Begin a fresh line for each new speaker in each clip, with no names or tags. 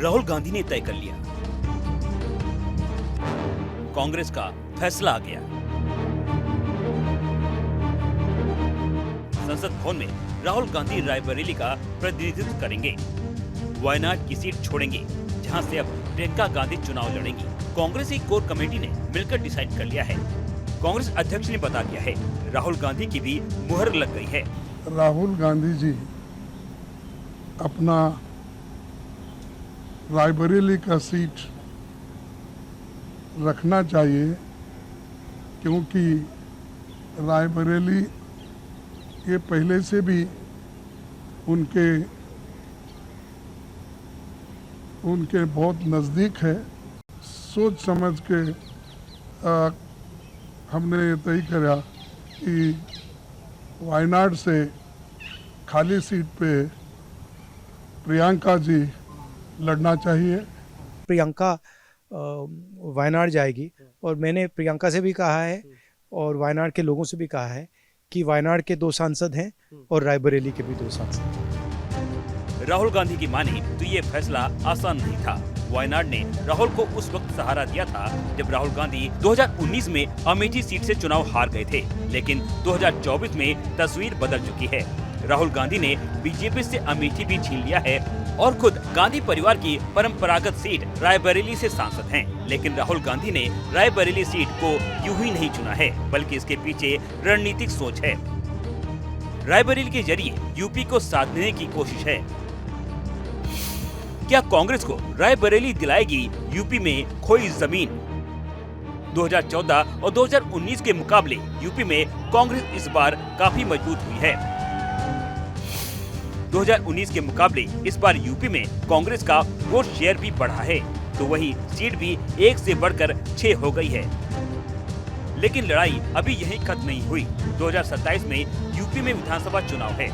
राहुल गांधी ने तय कर लिया, कांग्रेस का फैसला आ गया। संसद भवन में राहुल गांधी रायबरेली का प्रतिनिधित्व करेंगे। वायनाड की सीट छोड़ेंगे, जहां से अब प्रियंका गांधी चुनाव लड़ेंगी। कांग्रेस की कोर कमेटी ने मिलकर डिसाइड कर लिया है। कांग्रेस अध्यक्ष ने बता दिया है, राहुल गांधी की भी मुहर लग गई है।
राहुल गांधी जी अपना रायबरेली का सीट रखना चाहिए, क्योंकि रायबरेली ये पहले से भी उनके बहुत नज़दीक है। सोच समझ के हमने तय करा कि वायनाड से खाली सीट पे प्रियंका जी लड़ना चाहिए।
प्रियंका वायनाड जाएगी और मैंने प्रियंका से भी कहा है और वायनाड के लोगों से भी कहा है कि वायनाड के 2 सांसद हैं और रायबरेली के भी 2 सांसद।
राहुल गांधी की माने तो ये फैसला आसान नहीं था। वायनाड ने राहुल को उस वक्त सहारा दिया था जब राहुल गांधी 2019 में अमेठी सीट से चुनाव हार गए थे, लेकिन 2024 में तस्वीर बदल चुकी है। राहुल गांधी ने बीजेपी से अमेठी भी छीन लिया है और खुद गांधी परिवार की परंपरागत सीट रायबरेली से सांसद हैं। लेकिन राहुल गांधी ने रायबरेली सीट को यूं ही नहीं चुना है, बल्कि इसके पीछे रणनीतिक सोच है। रायबरेली के जरिए यूपी को साथ देने की कोशिश है। क्या कांग्रेस को रायबरेली दिलाएगी यूपी में खोई जमीन? 2014 और 2019 के मुकाबले यूपी में कांग्रेस इस बार काफी मजबूत हुई है। 2019 के मुकाबले इस बार यूपी में कांग्रेस का वोट शेयर भी बढ़ा है, तो वही सीट भी 1 से बढ़कर 6 हो गई है। लेकिन लड़ाई अभी यहीं खत्म नहीं हुई। 2027 में यूपी में विधानसभा चुनाव है।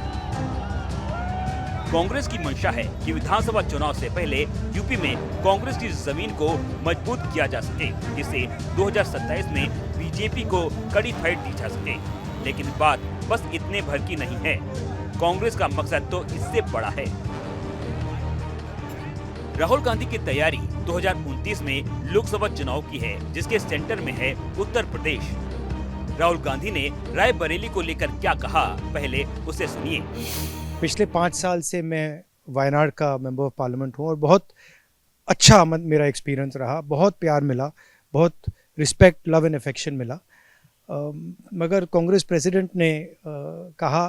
कांग्रेस की मंशा है कि विधानसभा चुनाव से पहले यूपी में कांग्रेस की जमीन को मजबूत किया जा सके, जिससे 2027 में बीजेपी को कड़ी फाइट दी जा सके। लेकिन बात बस इतने भर की नहीं है। कांग्रेस का मकसद तो इससे बड़ा है। राहुल गांधी की तैयारी 2029 में लोकसभा चुनाव की है, जिसके सेंटर में है उत्तर प्रदेश। राहुल गांधी ने रायबरेली को लेकर क्या कहा, पहले उसे सुनिए।
पिछले 5 साल से मैं वायनाड का मेंबर ऑफ पार्लियामेंट हूँ और बहुत अच्छा मेरा एक्सपीरियंस रहा। बहुत प्यार मिला, बहुत रिस्पेक्ट, लव एंड अफेक्शन मिला। मगर कांग्रेस प्रेसिडेंट ने कहा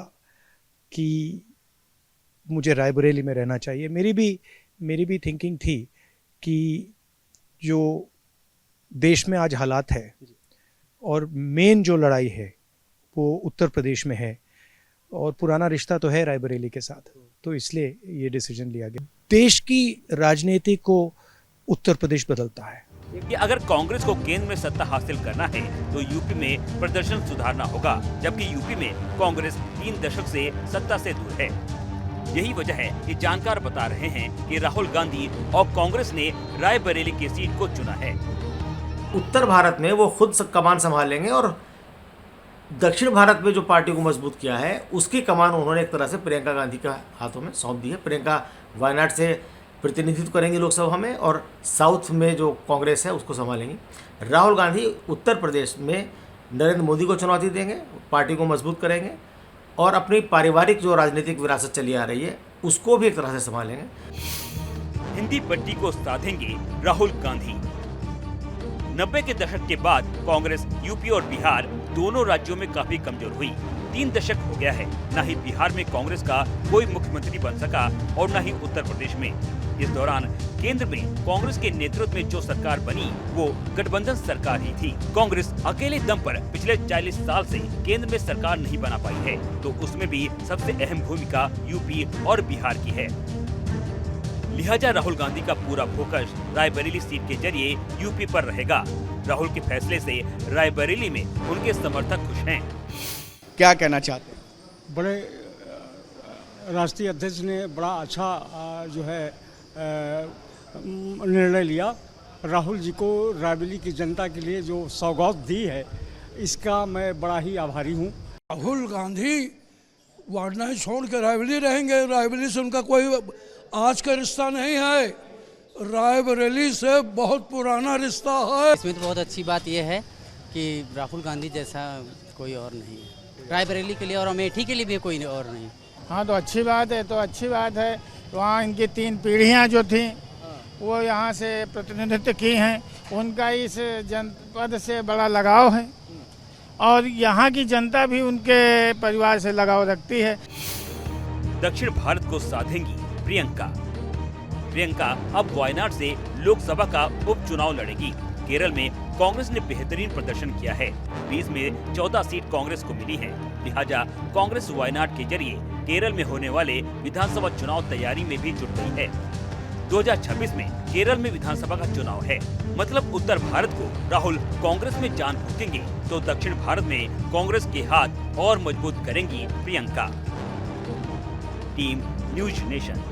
कि मुझे रायबरेली में रहना चाहिए। मेरी भी थिंकिंग थी कि जो देश में आज हालात है और मेन जो लड़ाई है वो उत्तर प्रदेश में है और पुराना रिश्ता तो है रायबरेली के साथ, तो इसलिए ये डिसीजन लिया गया। देश की राजनीति को उत्तर प्रदेश बदलता है।
कि अगर कांग्रेस को केंद्र में सत्ता हासिल करना है तो यूपी में प्रदर्शन सुधारना होगा, जबकि यूपी में कांग्रेस 3 दशक से सत्ता से दूर है। यही वजह है कि जानकार बता रहे हैं कि राहुल गांधी और कांग्रेस ने रायबरेली की सीट को चुना है।
उत्तर भारत में वो खुद कमान संभालेंगे और दक्षिण भारत में जो पार्टी को मजबूत किया है उसकी कमान उन्होंने एक तरह से प्रियंका गांधी के हाथों में सौंप दी है। प्रियंका वायनाड से प्रतिनिधित्व करेंगी लोकसभा में और साउथ में जो कांग्रेस है उसको संभालेंगी। राहुल गांधी उत्तर प्रदेश में नरेंद्र मोदी को चुनौती देंगे, पार्टी को मजबूत करेंगे और अपनी पारिवारिक जो राजनीतिक विरासत चली आ रही है उसको भी एक तरह से संभालेंगे।
हिंदी पट्टी को साधेंगे राहुल गांधी। 90 के दशक के बाद कांग्रेस यूपी और बिहार दोनों राज्यों में काफी कमजोर हुई। 3 दशक हो गया है, न ही बिहार में कांग्रेस का कोई मुख्यमंत्री बन सका और न ही उत्तर प्रदेश में। इस दौरान केंद्र में कांग्रेस के नेतृत्व में जो सरकार बनी वो गठबंधन सरकार ही थी। कांग्रेस अकेले दम पर पिछले 40 साल से केंद्र में सरकार नहीं बना पाई है, तो उसमें भी सबसे अहम भूमिका यूपी और बिहार की है। लिहाजा राहुल गांधी का पूरा फोकस रायबरेली सीट के जरिए यूपी पर रहेगा। राहुल के फैसले से रायबरेली में उनके समर्थक खुश हैं।
क्या कहना चाहते हैं?
बड़े राष्ट्रीय अध्यक्ष ने बड़ा अच्छा जो है निर्णय लिया। राहुल जी को रायबरेली की जनता के लिए जो सौगात दी है, इसका मैं बड़ा ही आभारी हूँ।
राहुल गांधी वारणा छोड़ के रायबरेली रहेंगे। रायबरेली से उनका कोई आज का रिश्ता नहीं है, रायबरेली से बहुत पुराना रिश्ता है।
इसमें तो बहुत अच्छी बात यह है कि राहुल गांधी जैसा कोई और नहीं है रायबरेली के लिए, और अमेठी के लिए भी कोई और नहीं।
हाँ, तो अच्छी बात है, तो अच्छी बात है। वहाँ इनकी 3 पीढ़ियाँ जो थीं वो यहाँ से प्रतिनिधित्व की हैं, उनका इस जनपद से बड़ा लगाव है और यहाँ की जनता भी उनके परिवार से लगाव रखती है।
दक्षिण भारत को साधेंगी प्रियंका। प्रियंका अब वायनाड से लोकसभा का उपचुनाव लड़ेगी। केरल में कांग्रेस ने बेहतरीन प्रदर्शन किया है। 20 में 14 सीट कांग्रेस को मिली है। लिहाजा कांग्रेस वायनाड के जरिए केरल में होने वाले विधानसभा चुनाव तैयारी में भी जुट गई है। 2026 में केरल में विधानसभा का चुनाव है, मतलब उत्तर भारत को राहुल कांग्रेस में जान फूकेंगे तो दक्षिण भारत में कांग्रेस के हाथ और मजबूत करेंगी प्रियंका। Team news nation.